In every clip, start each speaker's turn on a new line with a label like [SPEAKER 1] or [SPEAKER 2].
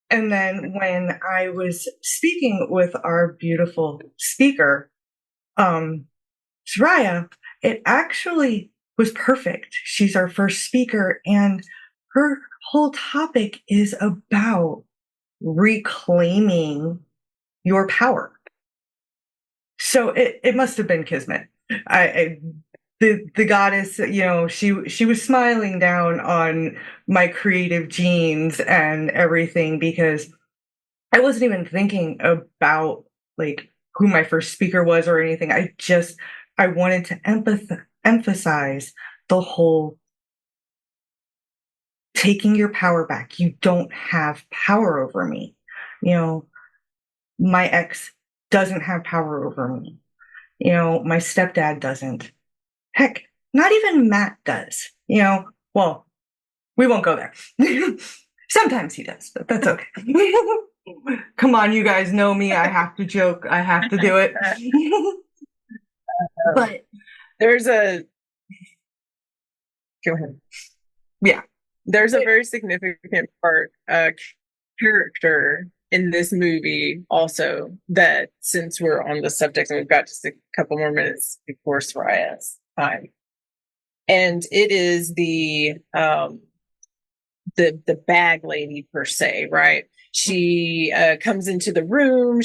[SPEAKER 1] And then when I was speaking with our beautiful speaker, Saria, it actually was perfect. She's our first speaker, and her whole topic is about reclaiming your power. So it must have been kismet. I the goddess, she was smiling down on my creative genes and everything, because I wasn't even thinking about like who my first speaker was or anything. I wanted to emphasize the whole taking your power back. You don't have power over me. You know, my ex doesn't have power over me. My stepdad doesn't. Heck, not even Matt does. Well, we won't go there. Sometimes he does, but that's okay. Come on, you guys know me. I have to joke. I have to do it. But
[SPEAKER 2] there's a go ahead.
[SPEAKER 1] Yeah.
[SPEAKER 2] There's a very significant character in this movie also, that since we're on the subject and we've got just a couple more minutes before Saria's time. And it is the bag lady per se, right? She comes into the room.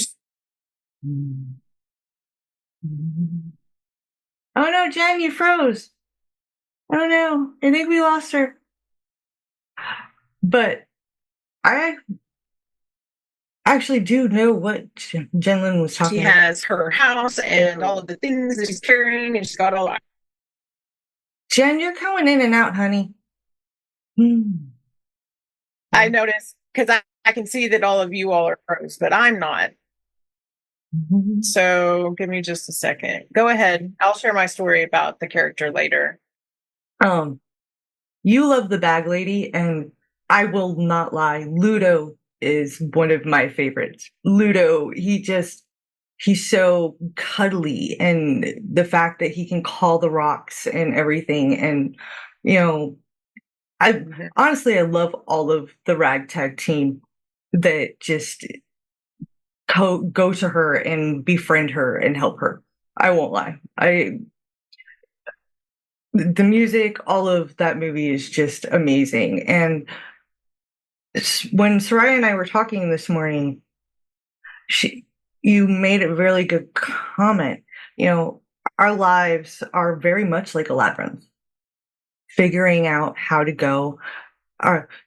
[SPEAKER 1] Oh no, Jen, you froze. Oh no, I think we lost her. But I actually do know what Jenlyn was talking
[SPEAKER 2] about.
[SPEAKER 1] She
[SPEAKER 2] has her house and all of the things that she's carrying, and she's got all that.
[SPEAKER 1] Jen, you're coming in and out, honey.
[SPEAKER 2] I noticed, because I can see that all of you all are pros, but I'm not. So give me just a second. Go ahead. I'll share my story about the character later.
[SPEAKER 1] You love the bag lady, and I will not lie. Ludo is one of my favorites. Ludo, he's so cuddly, and the fact that he can call the rocks and everything. And, honestly, I love all of the ragtag team that just go to her and befriend her and help her. I won't lie. The music, all of that movie is just amazing. And when Saria and I were talking this morning, you made a really good comment. Our lives are very much like a labyrinth, figuring out how to go.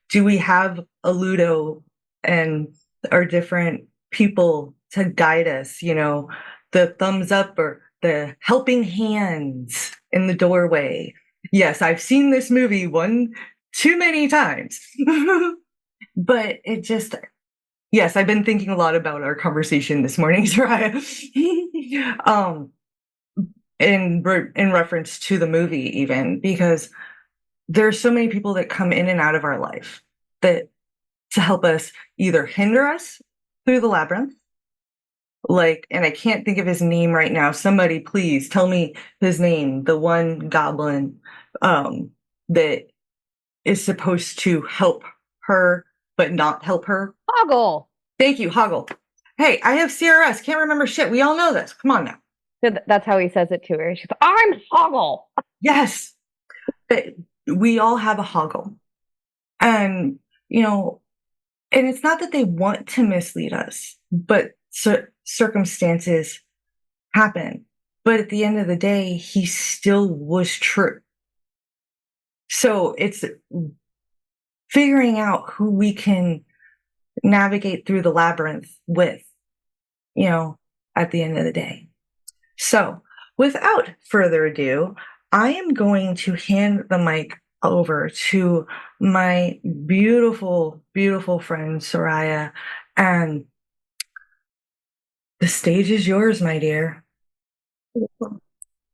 [SPEAKER 1] Do we have a Ludo and our different people to guide us? The thumbs up or the helping hands in the doorway. Yes, I've seen this movie one too many times. But yes, I've been thinking a lot about our conversation this morning, Saria. In reference to the movie, even, because there's so many people that come in and out of our life that to help us either hinder us through the labyrinth, and I can't think of his name right now. Somebody please tell me his name. The one goblin that is supposed to help her but not help her.
[SPEAKER 3] Hoggle.
[SPEAKER 1] Thank you, Hoggle. Hey, I have CRS. Can't remember shit. We all know this. Come on now.
[SPEAKER 3] So that's how he says it to her. She's like, I'm Hoggle.
[SPEAKER 1] Yes. But we all have a Hoggle. And, and it's not that they want to mislead us, but circumstances happen. But at the end of the day, he still was true. So it's figuring out who we can navigate through the labyrinth with, at the end of the day. So without further ado, I am going to hand the mic over to my beautiful, beautiful friend, Saria, and the stage is yours, my dear.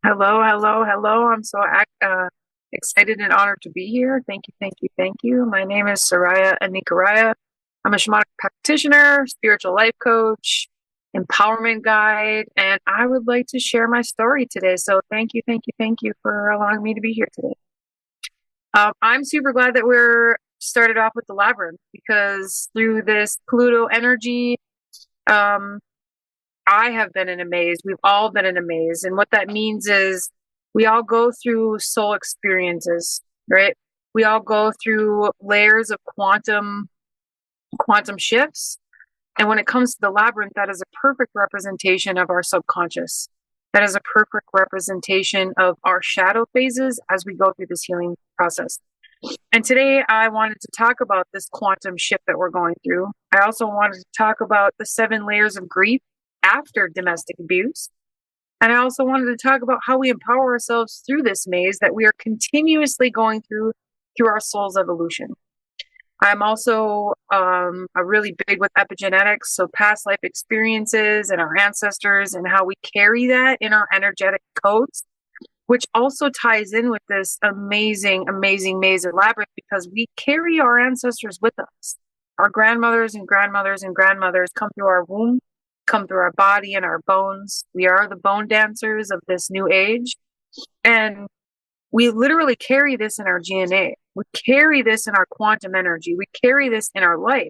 [SPEAKER 4] Hello. I'm so excited and honored to be here. Thank you. My name is Saria Anikaraya. I'm a shamanic practitioner, spiritual life coach, empowerment guide, and I would like to share my story today. So thank you for allowing me to be here today. I'm super glad that we're started off with the labyrinth because through this Pluto energy, I have been in a maze. We've all been in a maze. And what that means is we all go through soul experiences, right? We all go through layers of quantum shifts. And when it comes to the labyrinth, that is a perfect representation of our subconscious. That is a perfect representation of our shadow phases as we go through this healing process. And today I wanted to talk about this quantum shift that we're going through. I also wanted to talk about the 7 layers of grief after domestic abuse. And I also wanted to talk about how we empower ourselves through this maze that we are continuously going through our soul's evolution. I'm also really big with epigenetics, so past life experiences and our ancestors and how we carry that in our energetic codes, which also ties in with this amazing, amazing maze of labyrinth because we carry our ancestors with us. Our grandmothers and grandmothers and grandmothers come through our womb, come through our body and our bones. We are the bone dancers of this new age. And we literally carry this in our DNA. We carry this in our quantum energy. We carry this in our life.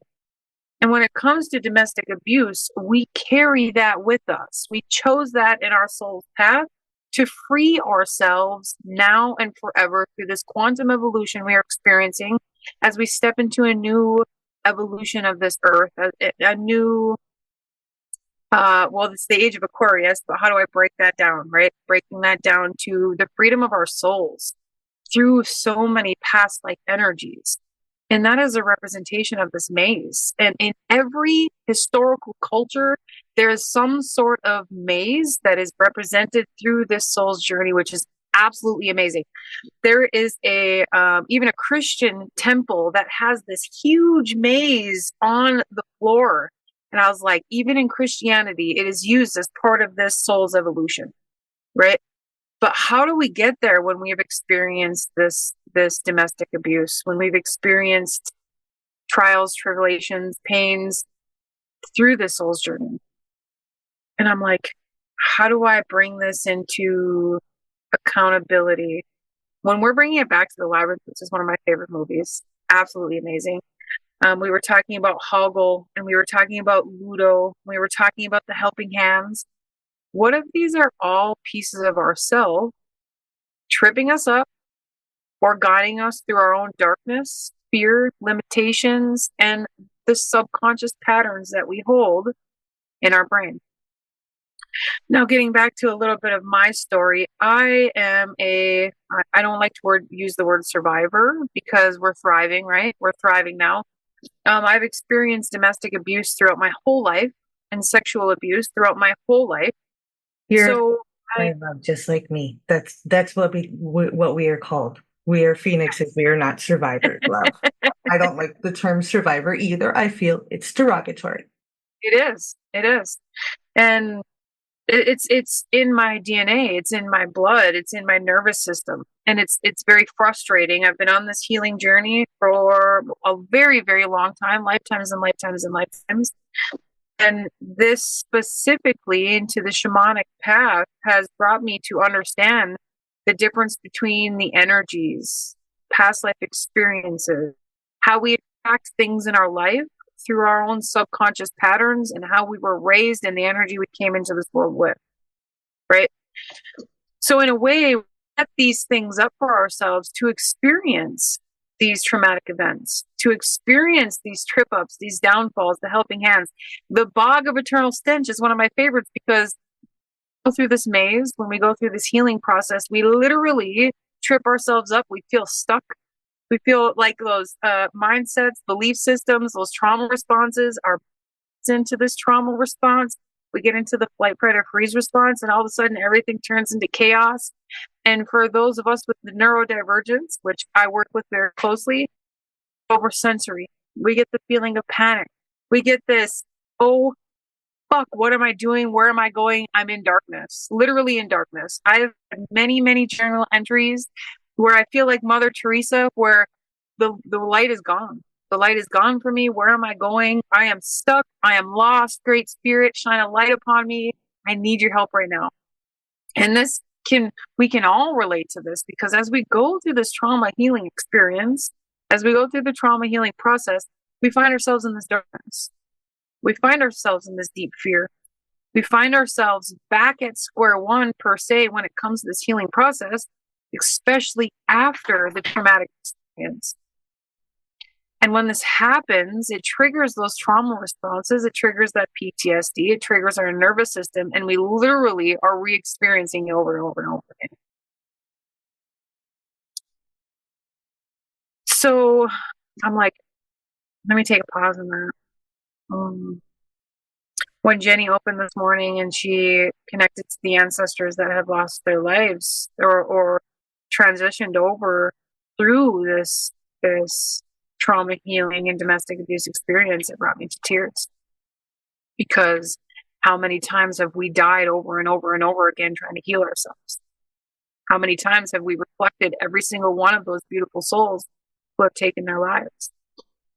[SPEAKER 4] And when it comes to domestic abuse, we carry that with us. We chose that in our soul's path to free ourselves now and forever through this quantum evolution we are experiencing as we step into a new evolution of this earth, a new it's the age of Aquarius, but how do I break that down, right? Breaking that down to the freedom of our souls through so many past life energies. And that is a representation of this maze. And in every historical culture, there is some sort of maze that is represented through this soul's journey, which is absolutely amazing. There is even a Christian temple that has this huge maze on the floor. And I was like, even in Christianity, it is used as part of this soul's evolution, right? But how do we get there when we have experienced this domestic abuse, when we've experienced trials, tribulations, pains through this soul's journey? And I'm like, how do I bring this into accountability? When we're bringing it back to the labyrinth, which is one of my favorite movies, absolutely amazing. We were talking about Hoggle, and we were talking about Ludo. We were talking about the helping hands. What if these are all pieces of ourselves tripping us up or guiding us through our own darkness, fear, limitations, and the subconscious patterns that we hold in our brain? Now, getting back to a little bit of my story, I don't like to use the word survivor because we're thriving, right? We're thriving now. I've experienced domestic abuse throughout my whole life and sexual abuse throughout my whole life.
[SPEAKER 1] You're just like me. That's what we are called. We are phoenixes. We are not survivors, love. I don't like the term survivor either. I feel it's derogatory.
[SPEAKER 4] It is. And it's in my DNA. It's in my blood. It's in my nervous system. And it's very frustrating. I've been on this healing journey for a very, very long time, lifetimes and lifetimes and lifetimes. And this specifically into the shamanic path has brought me to understand the difference between the energies, past life experiences, how we attract things in our life through our own subconscious patterns, and how we were raised and the energy we came into this world with, right? So in a way, we set these things up for ourselves to experience these traumatic events, to experience these trip ups, these downfalls, the helping hands. The bog of eternal stench is one of my favorites because we go through this maze, when we go through this healing process, we literally trip ourselves up. We feel stuck. We feel like those mindsets, belief systems, those trauma responses are into this trauma response. We get into the flight, fight, or freeze response, and all of a sudden everything turns into chaos. And for those of us with the neurodivergence, which I work with very closely, oversensory, we get the feeling of panic. We get this, oh, fuck, what am I doing? Where am I going? I'm in darkness, literally in darkness. I have many, many journal entries where I feel like Mother Teresa, where the light is gone. The light is gone for me. Where am I going? I am stuck. I am lost. Great Spirit, shine a light upon me. I need your help right now. And we can all relate to this because as we go through this trauma healing experience, As we go through the trauma healing process, we find ourselves in this darkness. We find ourselves in this deep fear. We find ourselves back at square one, per se, when it comes to this healing process, especially after the traumatic experience. And when this happens, it triggers those trauma responses. It triggers that PTSD. It triggers our nervous system. And we literally are re-experiencing it over and over and over again. So I'm like, let me take a pause on that. When Jenny opened this morning and she connected to the ancestors that have lost their lives or transitioned over through this trauma healing and domestic abuse experience, it brought me to tears. Because how many times have we died over and over and over again trying to heal ourselves? How many times have we reflected every single one of those beautiful souls who have taken their lives?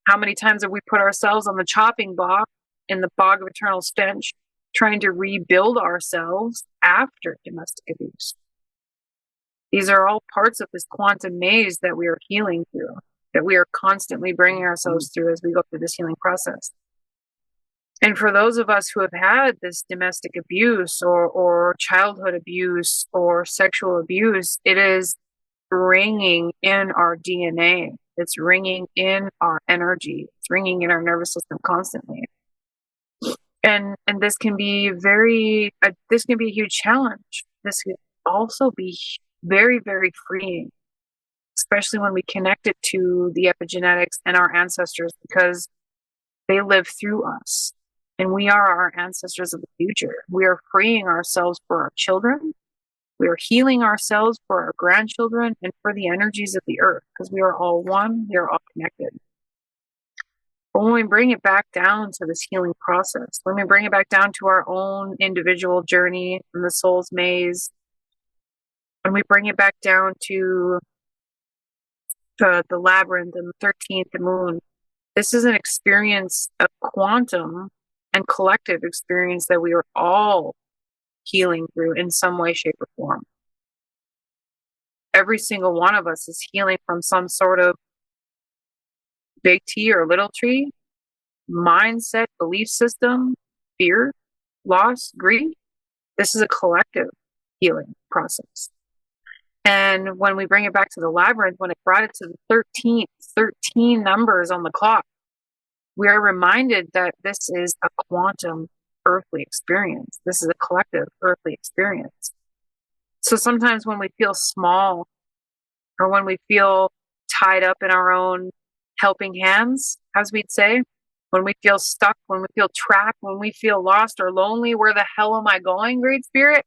[SPEAKER 4] How many times have we put ourselves on the chopping block in the bog of eternal stench, trying to rebuild ourselves after domestic abuse? These are all parts of this quantum maze that we are healing through, that we are constantly bringing ourselves through as we go through this healing process. And for those of us who have had this domestic abuse or childhood abuse or sexual abuse, it is ringing in our DNA. It's ringing in our energy. It's ringing in our nervous system constantly. And this can be this can be a huge challenge. This can also be very, very freeing, especially when we connect it to the epigenetics and our ancestors, because they live through us and we are our ancestors of the future. We are freeing ourselves for our children. We are healing ourselves for our grandchildren and for the energies of the earth, because we are all one. We are all connected. But when we bring it back down to this healing process, when we bring it back down to our own individual journey in the soul's maze, when we bring it back down to the labyrinth and the 13th moon, this is an experience, a quantum and collective experience that we are all healing through in some way, shape, or form. Every single one of us is healing from some sort of big T or little T, mindset, belief system, fear, loss, grief. This is a collective healing process. And when we bring it back to the labyrinth, when it brought it to the 13 numbers on the clock, we are reminded that this is a quantum earthly experience. This is a collective earthly experience. So sometimes when we feel small, or when we feel tied up in our own helping hands, as we'd say, when we feel stuck, when we feel trapped, when we feel lost or lonely, where the hell am I going, Great Spirit?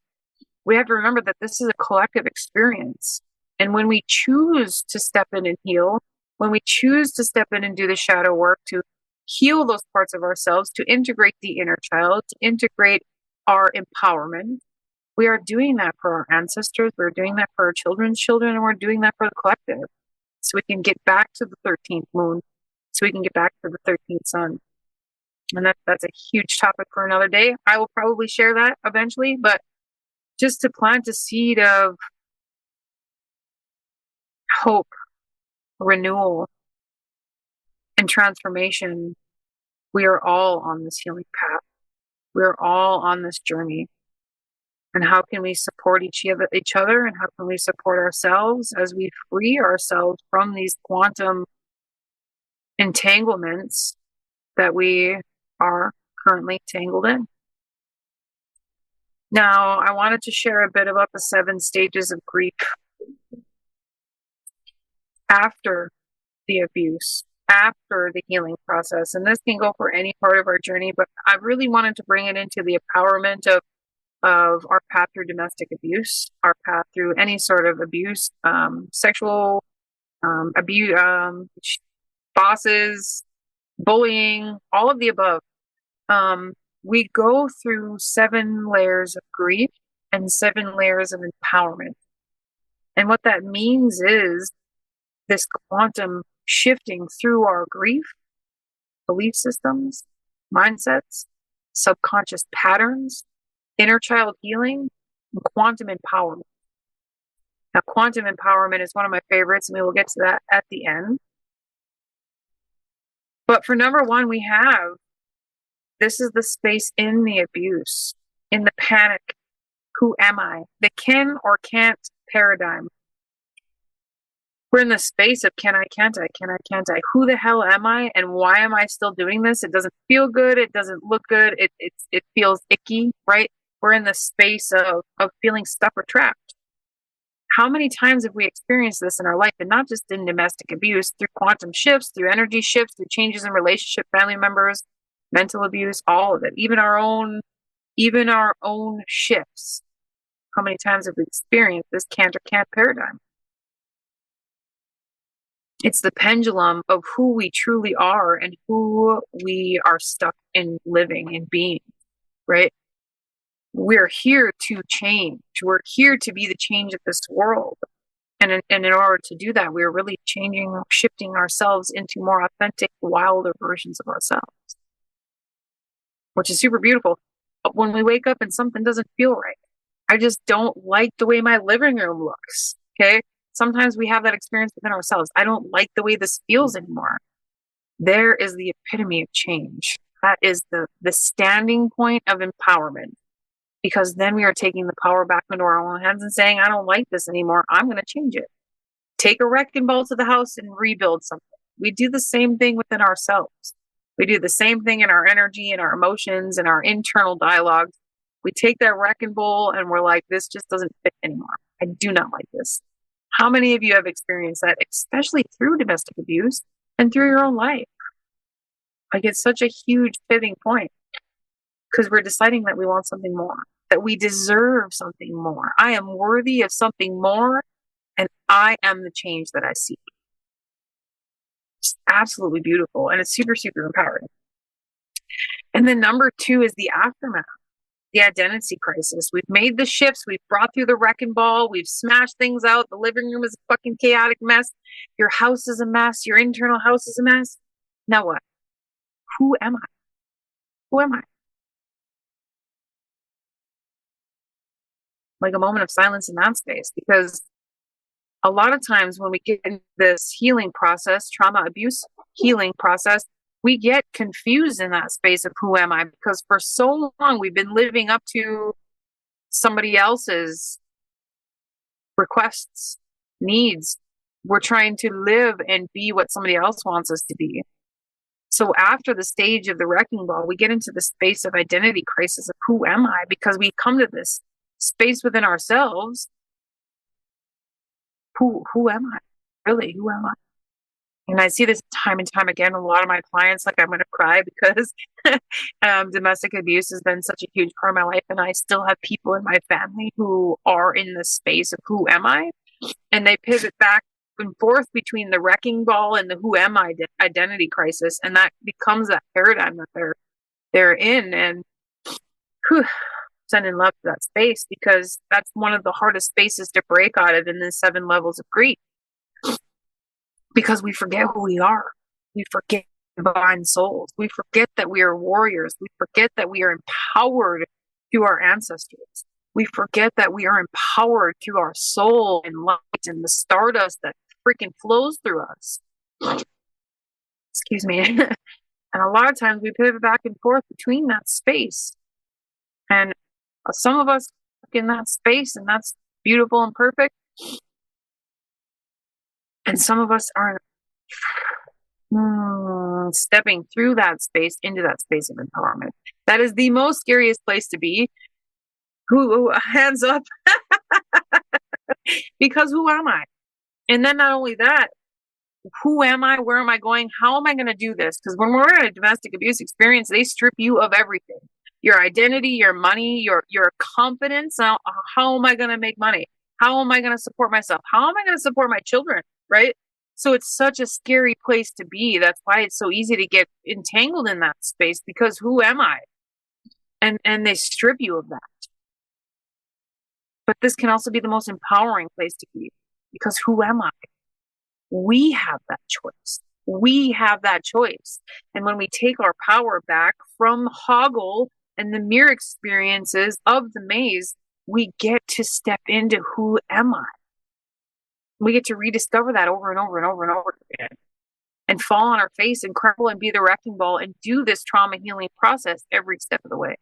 [SPEAKER 4] We have to remember that this is a collective experience. And when we choose to step in and heal, when we choose to step in and do the shadow work to heal those parts of ourselves, to integrate the inner child, to integrate our empowerment, we are doing that for our ancestors, we're doing that for our children's children, and we're doing that for the collective. So we can get back to the 13th moon, so we can get back to the 13th sun. And that's a huge topic for another day. I will probably share that eventually, but just to plant a seed of hope, renewal, and transformation, we are all on this healing path. We are all on this journey. And how can we support each other, and how can we support ourselves as we free ourselves from these quantum entanglements that we are currently tangled in? Now, I wanted to share a bit about the 7 stages of grief after the abuse, after the healing process. And this can go for any part of our journey, but I really wanted to bring it into the empowerment of our path through domestic abuse, our path through any sort of abuse, sexual abuse, bosses, bullying, all of the above. We go through 7 layers of grief and 7 layers of empowerment. And what that means is this quantum shifting through our grief, belief systems, mindsets, subconscious patterns, inner child healing, and quantum empowerment. Now, quantum empowerment is one of my favorites, and we will get to that at the end. But for number one, we have this is the space in the abuse, in the panic. Who am I? The can or can't paradigm. We're in the space of can I, can't I, can I, can't I? Who the hell am I, and why am I still doing this? It doesn't feel good. It doesn't look good. It feels icky, right? We're in the space of feeling stuck or trapped. How many times have we experienced this in our life, and not just in domestic abuse, through quantum shifts, through energy shifts, through changes in relationship, family members, mental abuse, all of it, even our own shifts. How many times have we experienced this can't or can't paradigm? It's the pendulum of who we truly are and who we are stuck in living and being, right? We're here to change. We're here to be the change of this world. And in order to do that, we're really shifting ourselves into more authentic, wilder versions of ourselves, which is super beautiful. But when we wake up and something doesn't feel right, I just don't like the way my living room looks. Okay. Sometimes we have that experience within ourselves. I don't like the way this feels anymore. There is the epitome of change. That is the standing point of empowerment, because then we are taking the power back into our own hands and saying, I don't like this anymore. I'm going to change it. Take a wrecking ball to the house and rebuild something. We do the same thing within ourselves. We do the same thing in our energy and our emotions and our internal dialogue. We take that wrecking ball and we're like, this just doesn't fit anymore. I do not like this. How many of you have experienced that, especially through domestic abuse and through your own life? Like, it's such a huge pivoting point, because we're deciding that we want something more, that we deserve something more. I am worthy of something more, and I am the change that I seek. It's absolutely beautiful, and it's super, super empowering. And then number two is the aftermath. The identity crisis. We've made the shifts. We've brought through the wrecking ball. We've smashed things out. The living room is a fucking chaotic mess. Your house is a mess. Your internal house is a mess. Now what? Who am I? Who am I? Like a moment of silence in that space, because a lot of times when we get into this healing process, trauma abuse healing process, we get confused in that space of who am I, because for so long we've been living up to somebody else's requests, needs. We're trying to live and be what somebody else wants us to be. So after the stage of the wrecking ball, we get into the space of identity crisis of who am I, because we come to this space within ourselves. Who am I? Really, who am I? And I see this time and time again. A lot of my clients, like, I'm going to cry because domestic abuse has been such a huge part of my life. And I still have people in my family who are in the space of who am I? And they pivot back and forth between the wrecking ball and the who am I identity crisis. And that becomes that paradigm that they're in. And sending love to that space, because that's one of the hardest spaces to break out of in the 7 levels of grief. Because we forget who we are. We forget divine souls. We forget that we are warriors. We forget that we are empowered through our ancestors. We forget that we are empowered through our soul and light and the stardust that freaking flows through us. Excuse me. And a lot of times we pivot back and forth between that space. And some of us in that space, and that's beautiful and perfect. And some of us are stepping through that space into that space of empowerment. That is the most scariest place to be. Who hands up? Because who am I? And then not only that, who am I? Where am I going? How am I going to do this? Because when we're in a domestic abuse experience, they strip you of everything. Your identity, your money, your confidence. Now, how am I going to make money? How am I going to support myself? How am I going to support my children? Right? So it's such a scary place to be. That's why it's so easy to get entangled in that space, because who am I? And they strip you of that. But this can also be the most empowering place to be, because who am I? We have that choice. We have that choice. And when we take our power back from Hoggle and the mirror experiences of the maze, we get to step into who am I? We get to rediscover that over and over and over and over again. and fall on our face and crumble and be the wrecking ball and do this trauma healing process every step of the way.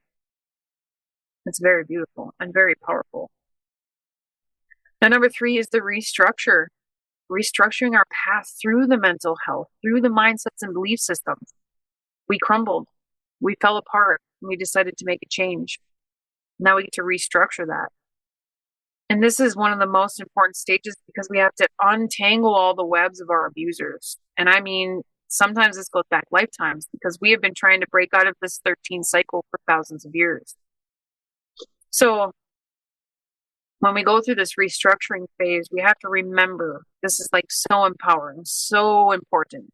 [SPEAKER 4] It's very beautiful and very powerful. Now, number 3 is the restructure. Restructuring our path through the mental health, through the mindsets and belief systems. We crumbled, we fell apart, and we decided to make a change. Now we get to restructure that. And this is one of the most important stages because we have to untangle all the webs of our abusers. And I mean, sometimes this goes back lifetimes because we have been trying to break out of this 13 cycle for thousands of years. So when we go through this restructuring phase, we have to remember, this is like so empowering, so important.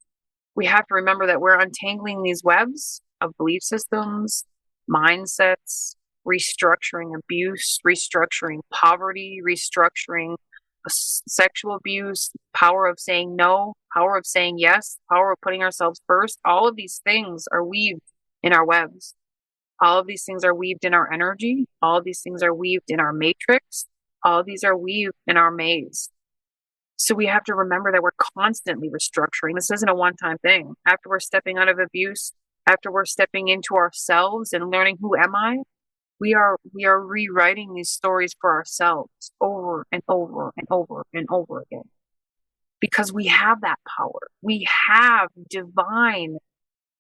[SPEAKER 4] We have to remember that we're untangling these webs of belief systems, mindsets, restructuring abuse, restructuring poverty, restructuring sexual abuse, power of saying no, power of saying yes, power of putting ourselves first. All of these things are weaved in our webs. All of these things are weaved in our energy. All of these things are weaved in our matrix. All of these are weaved in our maze. So we have to remember that we're constantly restructuring. This isn't a one-time thing. After we're stepping out of abuse, after we're stepping into ourselves and learning who am I, we are rewriting these stories for ourselves over and over and over and over again. Because we have that power. We have divine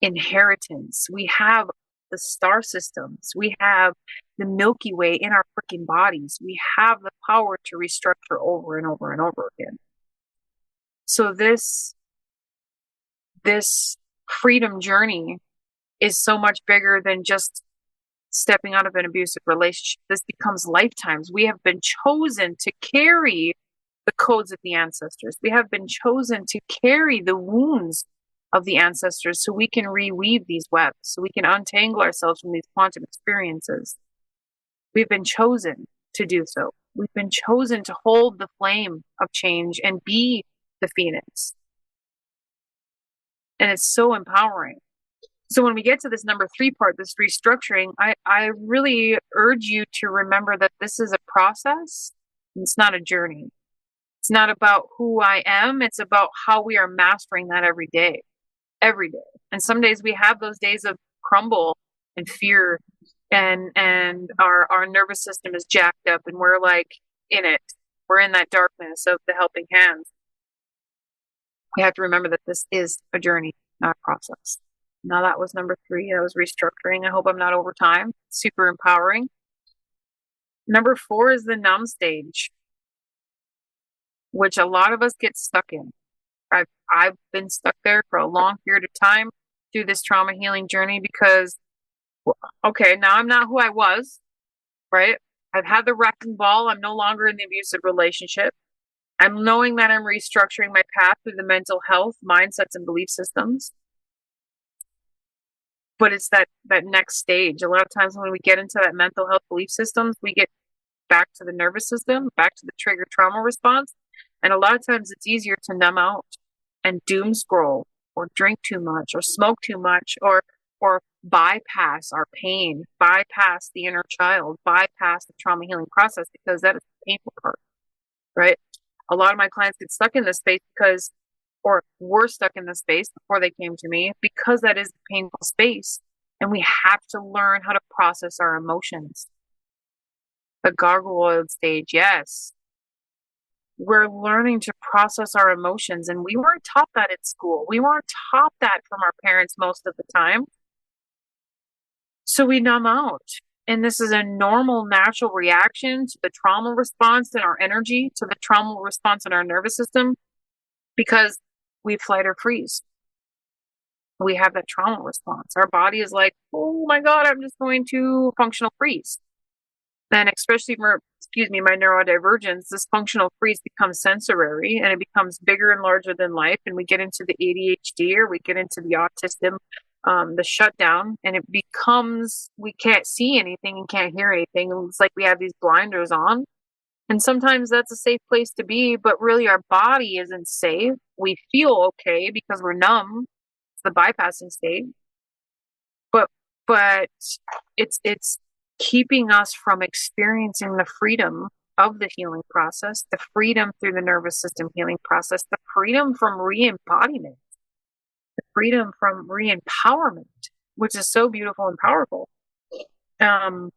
[SPEAKER 4] inheritance. We have the star systems. We have the Milky Way in our freaking bodies. We have the power to restructure over and over and over again. So this freedom journey is so much bigger than just stepping out of an abusive relationship. This becomes lifetimes. We have been chosen to carry the codes of the ancestors. We have been chosen to carry the wounds of the ancestors so we can reweave these webs, so we can untangle ourselves from these quantum experiences. We've been chosen to do so. We've been chosen to hold the flame of change and be the phoenix. And it's so empowering. So when we get to this number 3 part, this restructuring, I really urge you to remember that this is a process. It's not a journey. It's not about who I am. It's about how we are mastering that every day. Every day. And some days we have those days of crumble and fear and our nervous system is jacked up and we're like in it. We're in that darkness of the helping hands. We have to remember that this is a journey, not a process. Now that was number 3. That was restructuring. I hope I'm not over time. Super empowering. Number 4 is the numb stage, which a lot of us get stuck in. I've been stuck there for a long period of time through this trauma healing journey because, okay, now I'm not who I was, right? I've had the wrecking ball. I'm no longer in the abusive relationship. I'm knowing that I'm restructuring my path through the mental health, mindsets, and belief systems. But it's that next stage. A lot of times when we get into that mental health belief systems, we get back to the nervous system, back to the trigger trauma response. And a lot of times it's easier to numb out and doom scroll or drink too much or smoke too much or bypass our pain, bypass the inner child, bypass the trauma healing process because that is the painful part, right? A lot of my clients get stuck in this space or were stuck in this space before they came to me because that is the painful space. And we have to learn how to process our emotions. The gargoyle stage, yes. We're learning to process our emotions, and we weren't taught that at school. We weren't taught that from our parents most of the time. So we numb out. And this is a normal, natural reaction to the trauma response in our energy, to the trauma response in our nervous system, because we fight or freeze. We have that trauma response. Our body is like, oh my God, I'm just going to functional freeze. And especially my neurodivergence, this functional freeze becomes sensory and it becomes bigger and larger than life. And we get into the ADHD or we get into the autism, the shutdown, and it becomes, we can't see anything and can't hear anything. It's like we have these blinders on. And sometimes that's a safe place to be, but really our body isn't safe. We feel okay because we're numb. It's the bypassing state. But it's keeping us from experiencing the freedom of the healing process, the freedom through the nervous system healing process, the freedom from re-embodiment. freedom from re-empowerment, which is so beautiful and powerful. And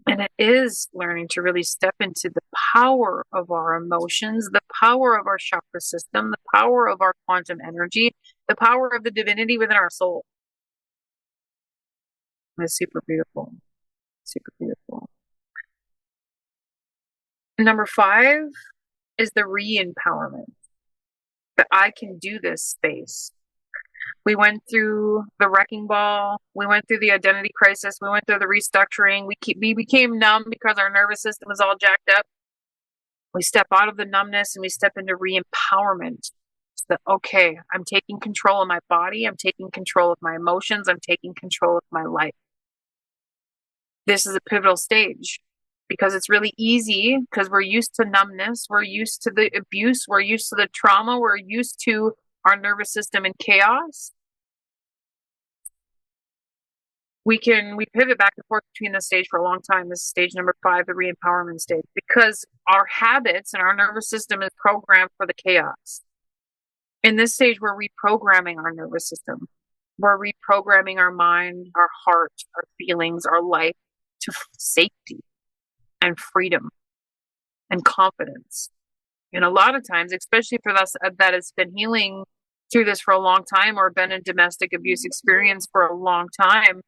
[SPEAKER 4] it is learning to really step into the power of our emotions, the power of our chakra system, the power of our quantum energy, the power of the divinity within our soul. It's super beautiful. Super beautiful. Number 5 is the re-empowerment. That I can do this space. We went through the wrecking ball. We went through the identity crisis. We went through the restructuring. We became numb because our nervous system was all jacked up. We step out of the numbness and we step into re-empowerment. So that, okay, I'm taking control of my body. I'm taking control of my emotions. I'm taking control of my life. This is a pivotal stage because it's really easy because we're used to numbness. We're used to the abuse. We're used to the trauma. We're used to our nervous system in chaos. We pivot back and forth between this stage for a long time. This is stage number 5, the re-empowerment stage, because our habits and our nervous system is programmed for the chaos. In this stage, we're reprogramming our nervous system. We're reprogramming our mind, our heart, our feelings, our life to safety and freedom and confidence. And a lot of times, especially for us that has been healing through this for a long time or been in domestic abuse experience for a long time,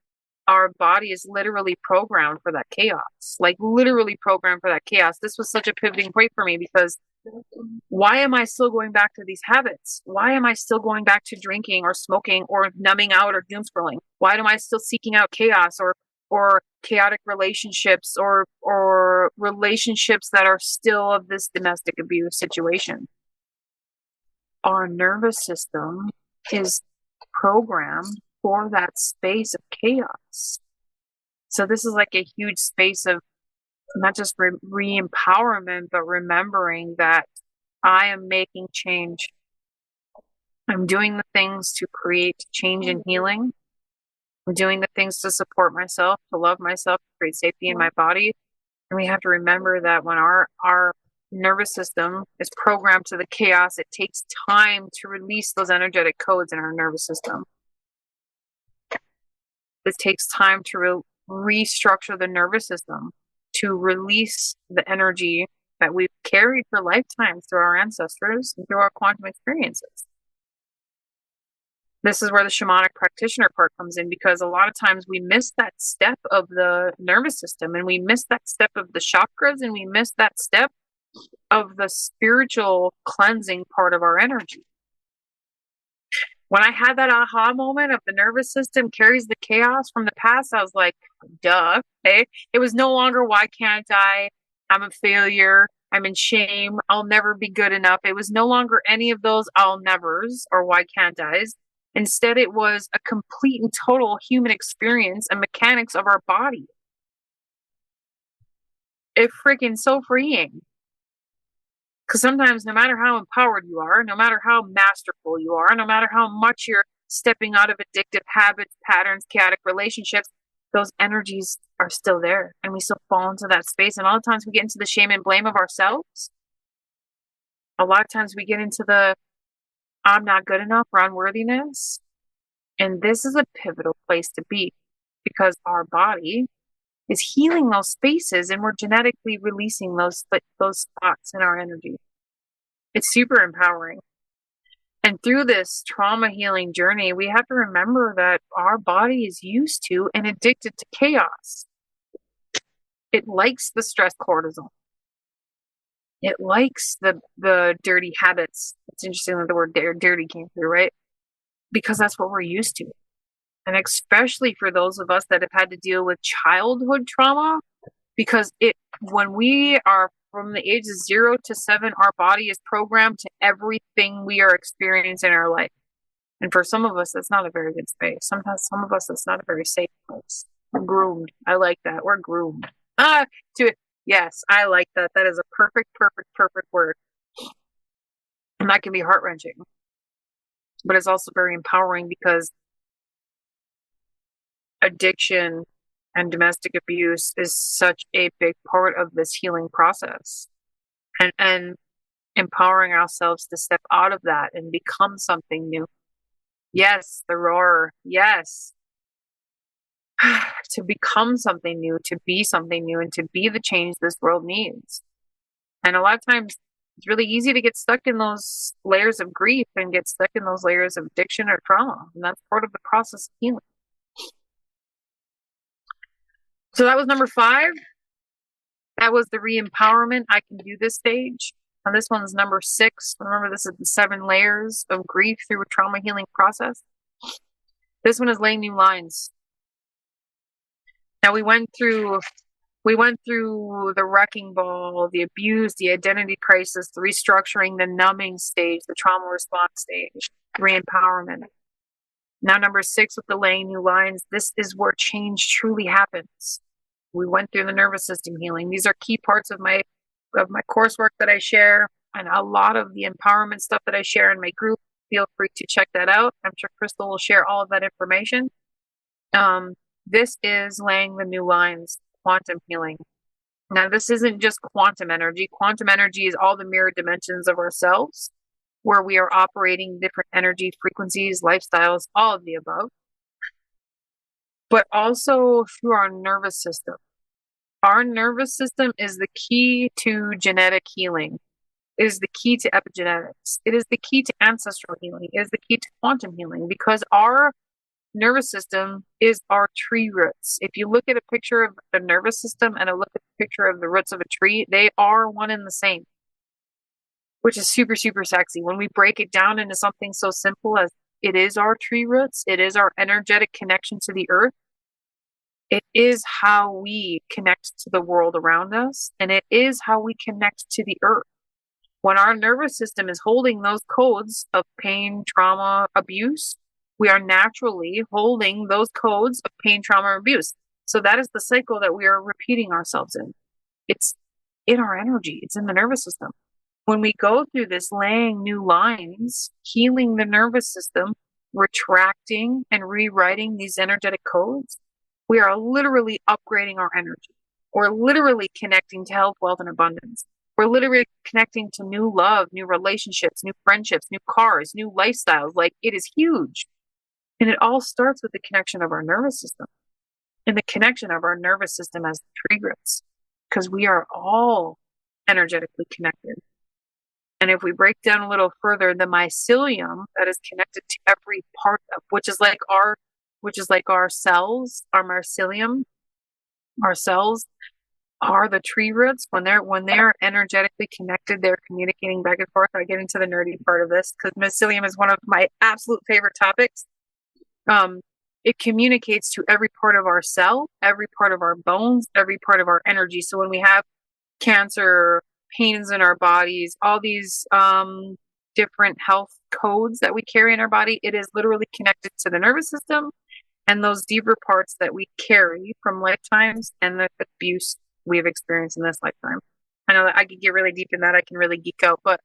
[SPEAKER 4] our body is literally programmed for that chaos, like literally programmed for that chaos. This was such a pivoting point for me because why am I still going back to these habits? Why am I still going back to drinking or smoking or numbing out or doom scrolling? Why am I still seeking out chaos or chaotic relationships or relationships that are still of this domestic abuse situation? Our nervous system is programmed for that space of chaos. So this is like a huge space of not just re-empowerment, but remembering that I am making change. I'm doing the things to create change and healing. I'm doing the things to support myself, to love myself, to create safety in my body. And we have to remember that when our nervous system is programmed to the chaos, it takes time to release those energetic codes in our nervous system. It takes time to restructure the nervous system, to release the energy that we've carried for lifetimes through our ancestors and through our quantum experiences. This is where the shamanic practitioner part comes in, because a lot of times we miss that step of the nervous system, and we miss that step of the chakras, and we miss that step of the spiritual cleansing part of our energy. When I had that aha moment of the nervous system carries the chaos from the past, I was like, duh. Okay? It was no longer, why can't I? I'm a failure. I'm in shame. I'll never be good enough. It was no longer any of those I'll nevers or why can't I's. Instead, it was a complete and total human experience and mechanics of our body. It's freaking so freeing. Because sometimes, no matter how empowered you are, no matter how masterful you are, no matter how much you're stepping out of addictive habits, patterns, chaotic relationships, those energies are still there. And we still fall into that space. And a lot of times we get into the shame and blame of ourselves. A lot of times we get into the I'm not good enough or unworthiness. And this is a pivotal place to be, because our body is healing those spaces and we're genetically releasing those spots in our energy. It's super empowering. And through this trauma healing journey, we have to remember that our body is used to and addicted to chaos. It likes the stress cortisol. It likes the dirty habits. It's interesting that the word dirty came through, right? Because that's what we're used to. And especially for those of us that have had to deal with childhood trauma, because when we are from the ages of 0 to 7, our body is programmed to everything we are experiencing in our life. And for some of us, that's not a very good space. Sometimes some of us, it's not a very safe place. We're groomed. I like that. We're groomed. Yes, I like that. That is a perfect word. And that can be heart-wrenching. But it's also very empowering, because addiction and domestic abuse is such a big part of this healing process, and empowering ourselves to step out of that and become something new. Yes, the roar. Yes. To become something new, to be something new, and to be the change this world needs. And a lot of times it's really easy to get stuck in those layers of grief and get stuck in those layers of addiction or trauma. And that's part of the process of healing. So that was number 5. That was the re-empowerment. I can do this stage. And this one's number 6. Remember, this is the 7 layers of grief through a trauma healing process. This one is laying new lines. Now we went through the wrecking ball, the abuse, the identity crisis, the restructuring, the numbing stage, the trauma response stage, re-empowerment. Now number 6 with the laying new lines. This is where change truly happens. We went through the nervous system healing. These are key parts of my coursework that I share, and a lot of the empowerment stuff that I share in my group. Feel free to check that out. I'm sure Crystal will share all of that information. This is laying the new lines, quantum healing. Now, this isn't just quantum energy. Quantum energy is all the mirror dimensions of ourselves, where we are operating different energy frequencies, lifestyles, all of the above, but also through our nervous system. Our nervous system is the key to genetic healing. It is the key to epigenetics. It is the key to ancestral healing. It is the key to quantum healing, because our nervous system is our tree roots. If you look at a picture of the nervous system and a look at the picture of the roots of a tree, they are one and the same, which is super, super sexy. When we break it down into something so simple as it is our tree roots, it is our energetic connection to the earth, it is how we connect to the world around us, and it is how we connect to the earth. When our nervous system is holding those codes of pain, trauma, abuse, we are naturally holding those codes of pain, trauma, abuse. So that is the cycle that we are repeating ourselves in. It's in our energy. It's in the nervous system. When we go through this laying new lines, healing the nervous system, retracting and rewriting these energetic codes, we are literally upgrading our energy. We're literally connecting to health, wealth, and abundance. We're literally connecting to new love, new relationships, new friendships, new cars, new lifestyles. Like, it is huge. And it all starts with the connection of our nervous system, and the connection of our nervous system as the tree roots, because we are all energetically connected. And if we break down a little further, the mycelium that is connected to every part of, which is like our cells, our mycelium, our cells are the tree roots. When they're energetically connected, they're communicating back and forth. I get into the nerdy part of this because mycelium is one of my absolute favorite topics. It communicates to every part of our cell, every part of our bones, every part of our energy. So when we have cancer, pains in our bodies, all these different health codes that we carry in our body, it is literally connected to the nervous system and those deeper parts that we carry from lifetimes and the abuse we have experienced in this lifetime. I know that I could get really deep in that. I can really geek out, but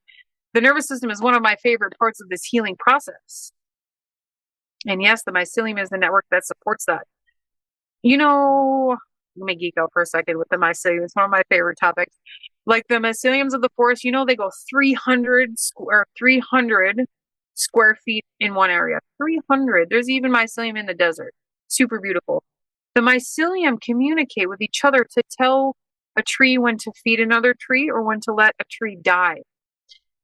[SPEAKER 4] the nervous system is one of my favorite parts of this healing process. And yes, the mycelium is the network that supports that. Let me geek out for a second with the mycelium. It's one of my favorite topics. Like the myceliums of the forest, they go 300 square feet in one area. 300. There's even mycelium in the desert. Super beautiful. The mycelium communicate with each other to tell a tree when to feed another tree or when to let a tree die.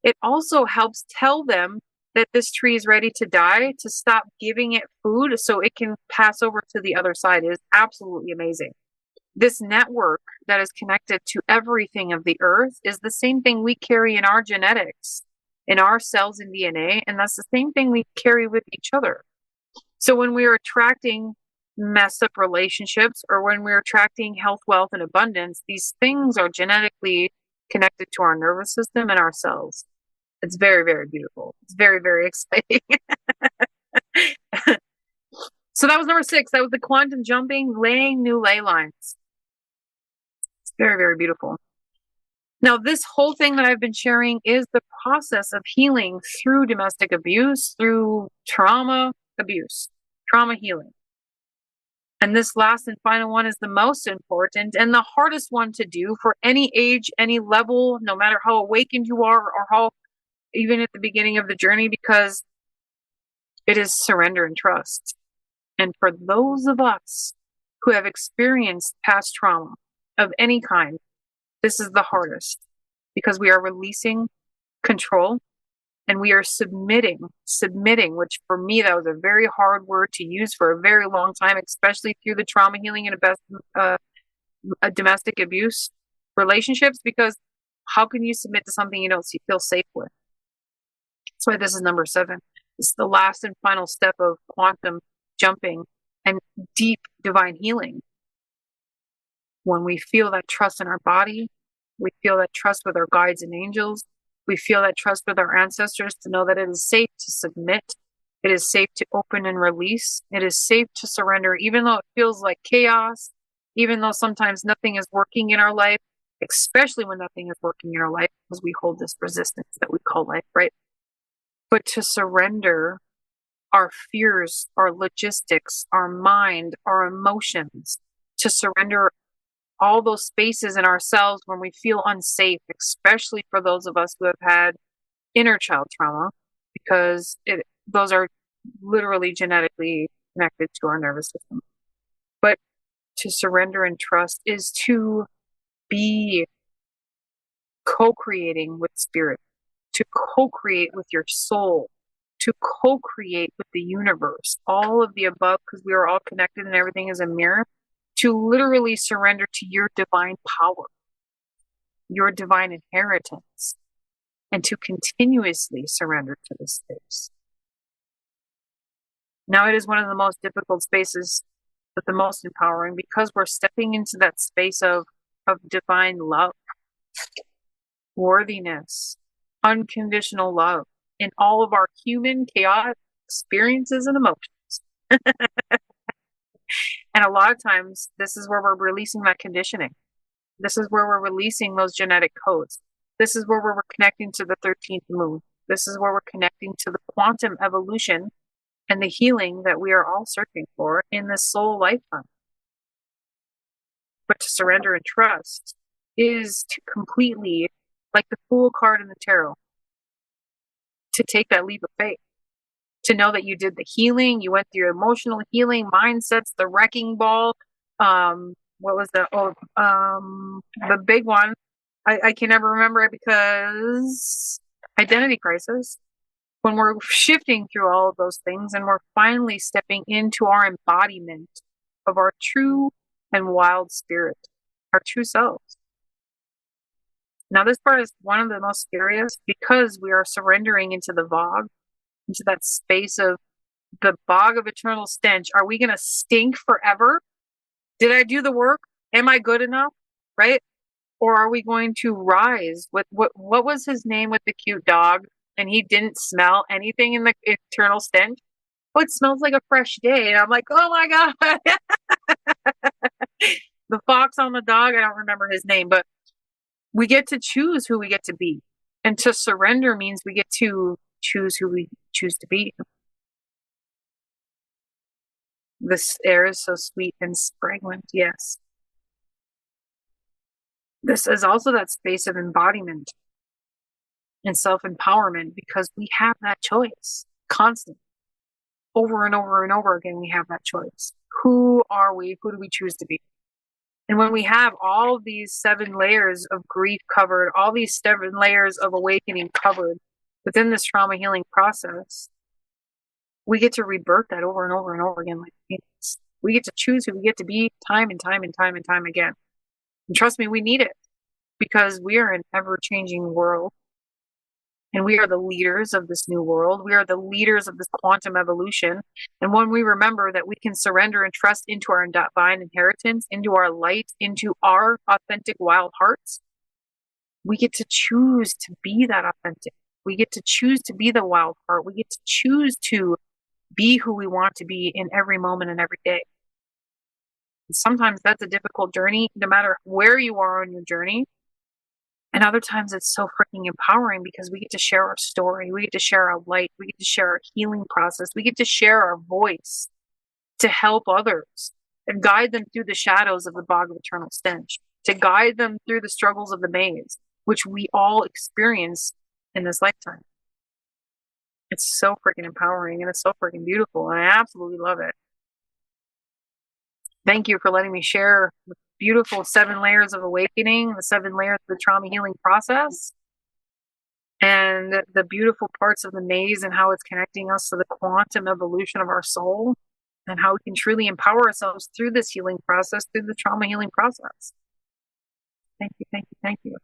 [SPEAKER 4] It also helps tell them that this tree is ready to die, to stop giving it food so it can pass over to the other side. It is absolutely amazing. This network that is connected to everything of the earth is the same thing we carry in our genetics, in our cells and DNA, and that's the same thing we carry with each other. So when we are attracting messed up relationships, or when we're attracting health, wealth, and abundance, these things are genetically connected to our nervous system and our cells. It's very, very beautiful. It's very, very exciting. So that was number 6. That was the quantum jumping, laying new ley lines. It's very, very beautiful. Now, this whole thing that I've been sharing is the process of healing through domestic abuse, through trauma healing. And this last and final one is the most important and the hardest one to do for any age, any level, no matter how awakened you are or how even at the beginning of the journey, because It is surrender and trust. And for those of us who have experienced past trauma of any kind, this is the hardest because we are releasing control and we are submitting, which for me, that was a very hard word to use for a very long time, especially through the trauma healing and a domestic abuse relationships, because how can you submit to something you don't feel safe with? That's why this is number 7. It's the last and final step of quantum jumping and deep divine healing. When we feel that trust in our body, we feel that trust with our guides and angels, we feel that trust with our ancestors to know that it is safe to submit, it is safe to open and release, it is safe to surrender, even though it feels like chaos, even though sometimes nothing is working in our life, especially when nothing is working in our life, because we hold this resistance that we call life, right? But to surrender our fears, our logistics, our mind, our emotions, to surrender all those spaces in ourselves when we feel unsafe, especially for those of us who have had inner child trauma, because those are literally genetically connected to our nervous system. But to surrender and trust is to be co-creating with spirit, to co-create with your soul, to co-create with the universe, all of the above, because we are all connected and everything is a mirror, to literally surrender to your divine power, your divine inheritance, and to continuously surrender to this space. Now, it is one of the most difficult spaces, but the most empowering, because we're stepping into that space of divine love, worthiness, unconditional love in all of our human chaotic experiences and emotions. And a lot of times, this is where we're releasing that conditioning. This is where we're releasing those genetic codes. This is where we're connecting to the 13th moon. This is where we're connecting to the quantum evolution and the healing that we are all searching for in this soul lifetime. But to surrender and trust is to completely, like the Fool card in the tarot, to take that leap of faith. To know that you did the healing, you went through emotional healing, mindsets, the wrecking ball. What was the the big one? I can never remember it because identity crisis. When we're shifting through all of those things and we're finally stepping into our embodiment of our true and wild spirit, our true selves. Now, this part is one of the most scariest because we are surrendering into the Vogue, into that space of the bog of eternal stench. Are we going to stink forever? Did I do the work? Am I good enough? Right? Or are we going to rise with what was his name with the cute dog? And he didn't smell anything in the eternal stench. Oh, it smells like a fresh day. And I'm like, oh my God. The fox on the dog, I don't remember his name, but we get to choose who we get to be. And to surrender means we get to choose who we choose to be. This air is so sweet and fragrant, yes. This is also that space of embodiment and self-empowerment because we have that choice constantly. Over and over and over again, we have that choice. Who are we? Who do we choose to be? And when we have all these 7 layers of grief covered, all these 7 layers of awakening covered within this trauma healing process, we get to rebirth that over and over and over again like phoenix. We get to choose who we get to be time and time and time and time again. And trust me, we need it because we are an ever-changing world. And we are the leaders of this new world. We are the leaders of this quantum evolution. And when we remember that we can surrender and trust into our divine inheritance, into our light, into our authentic wild hearts, we get to choose to be that authentic. We get to choose to be the wild heart. We get to choose to be who we want to be in every moment and every day. And sometimes that's a difficult journey, no matter where you are on your journey. And other times it's so freaking empowering because we get to share our story. We get to share our light. We get to share our healing process. We get to share our voice to help others and guide them through the shadows of the bog of eternal stench, to guide them through the struggles of the maze, which we all experience in this lifetime. It's so freaking empowering and it's so freaking beautiful, and I absolutely love it. Thank you for letting me share the beautiful 7 layers of awakening, the 7 layers of the trauma healing process, and the beautiful parts of the maze and how it's connecting us to the quantum evolution of our soul and how we can truly empower ourselves through this healing process, through the trauma healing process. Thank you, thank you, thank you.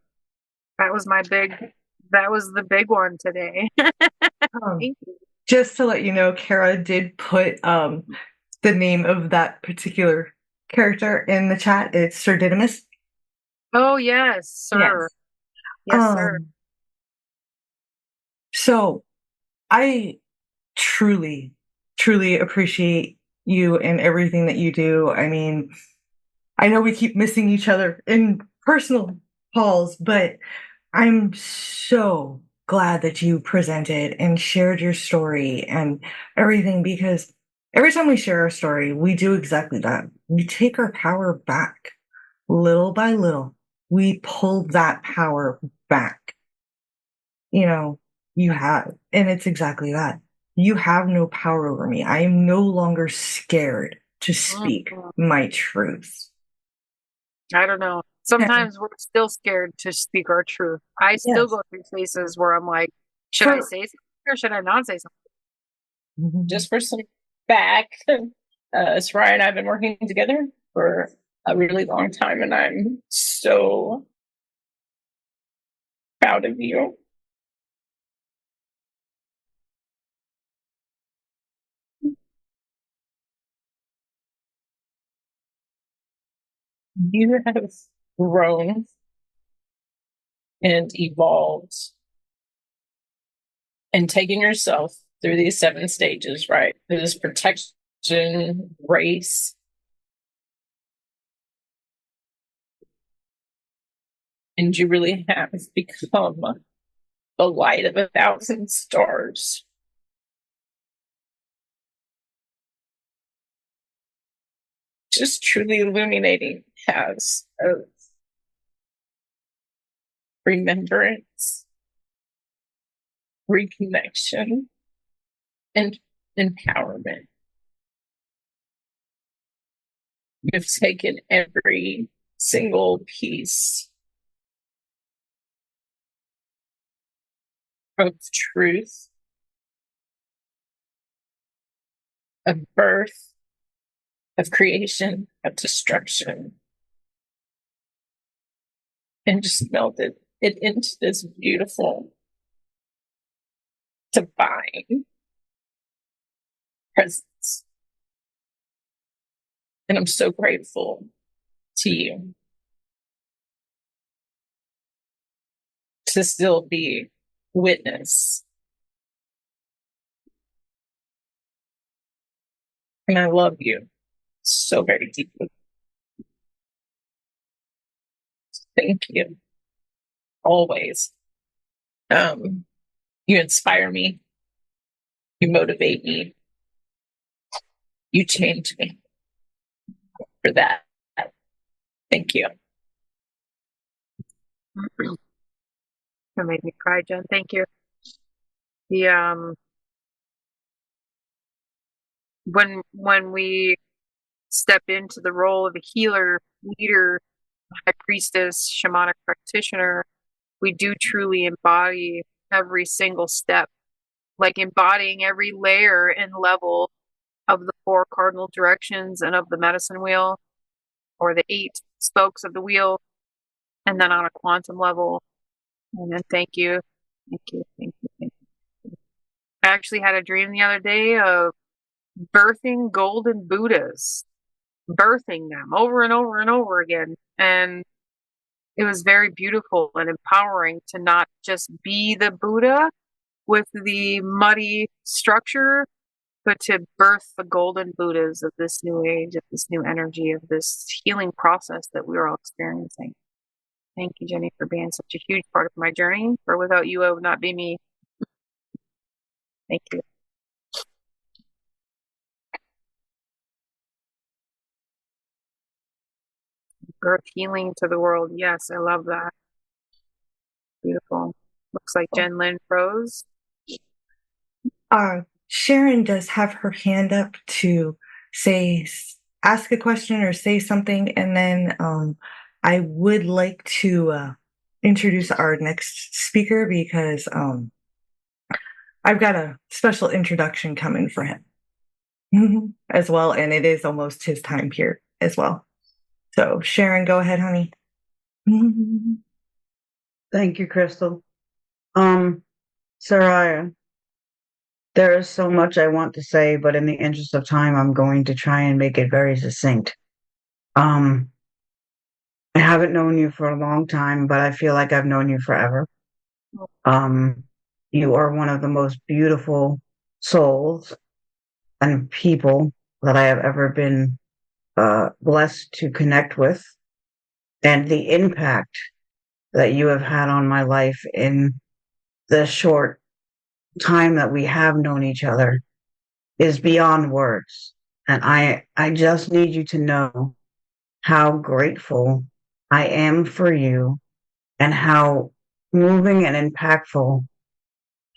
[SPEAKER 4] That was the big one today. Thank you.
[SPEAKER 1] Just to let you know, Kara did put the name of that particular character in the chat. It's Sir Didymus.
[SPEAKER 4] Oh, yes, sir. Yes, sir.
[SPEAKER 1] So I truly, truly appreciate you and everything that you do. I mean, I know we keep missing each other in personal calls, but I'm so glad that you presented and shared your story and everything, because every time we share our story, we do exactly that. We take our power back little by little. We pull that power back. You know, you have, and it's exactly that. You have no power over me. I am no longer scared to speak my truth.
[SPEAKER 4] I don't know. Sometimes we're still scared to speak our truth. I still go through phases where I'm like, should I say something or should I not say something?
[SPEAKER 2] Just for some back, Saria and I have been working together for a really long time, and I'm so proud of you. You have grown and evolved and taken yourself through these 7 stages, right? Through this protection, race, and you really have become the light of 1,000 stars. Just truly illuminating paths of remembrance, reconnection, and empowerment. You've taken every single piece of truth, of birth, of creation, of destruction, and just melted it into this beautiful, divine presence. And I'm so grateful to you to still be witness. And I love you so very deeply. Thank you. Always. You inspire me. You motivate me. You change me. For that, thank you.
[SPEAKER 4] That made me cry, Jen. Thank you. The when we step into the role of a healer, leader, high priestess, shamanic practitioner, we do truly embody every single step, like embodying every layer and level of the 4 cardinal directions and of the medicine wheel, or the 8 spokes of the wheel, and then on a quantum level. And then thank you. Thank you. Thank you. Thank you. I actually had a dream the other day of birthing golden Buddhas, birthing them over and over and over again. And it was very beautiful and empowering to not just be the Buddha with the muddy structure, but to birth the golden Buddhas of this new age, of this new energy, of this healing process that we're all experiencing. Thank you, Jenny, for being such a huge part of my journey. For without you, I would not be me. Thank you. Birth healing to the world. Yes, I love that. Beautiful. Looks like Jen Lynn froze.
[SPEAKER 1] Sharon does have her hand up to say, ask a question or say something, and then I would like to introduce our next speaker because I've got a special introduction coming for him as well, and it is almost his time here as well. So, Sharon, go ahead, honey.
[SPEAKER 5] Thank you, Crystal. Saria, there is so much I want to say, but in the interest of time, I'm going to try and make it very succinct. I haven't known you for a long time, but I feel like I've known you forever. You are one of the most beautiful souls and people that I have ever been blessed to connect with, and the impact that you have had on my life in the short time that we have known each other is beyond words. And I just need you to know how grateful I am for you and how moving and impactful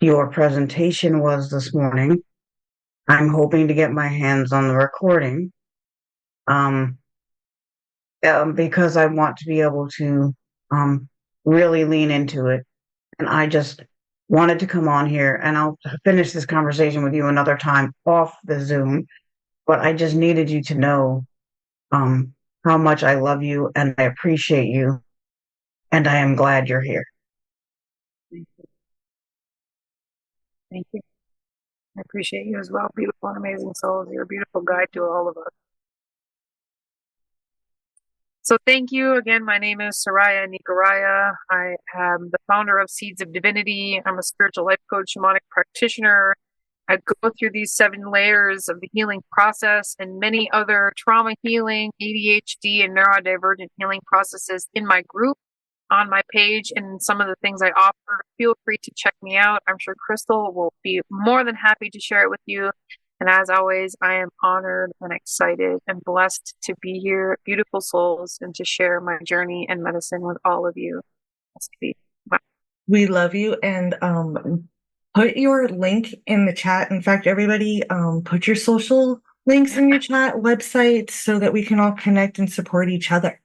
[SPEAKER 5] your presentation was this morning. I'm hoping to get my hands on the recording because I want to be able to really lean into it. And I just wanted to come on here, and I'll finish this conversation with you another time off the Zoom. But I just needed you to know how much I love you and I appreciate you, and I am glad you're here.
[SPEAKER 4] Thank you. Thank you. I appreciate you as well. Beautiful and amazing souls. You're a beautiful guide to all of us. So thank you again. My name is Saria Nicaraya. I am the founder of Seeds of Divinity. I'm a spiritual life coach, shamanic practitioner. I go through these 7 layers of the healing process and many other trauma healing, ADHD, and neurodivergent healing processes in my group, on my page, and some of the things I offer. Feel free to check me out. I'm sure Crystal will be more than happy to share it with you. And as always, I am honored and excited and blessed to be here, beautiful souls, and to share my journey and medicine with all of you. Bye.
[SPEAKER 1] We love you, and put your link in the chat. In fact, everybody, put your social links in your chat, websites, so that we can all connect and support each other.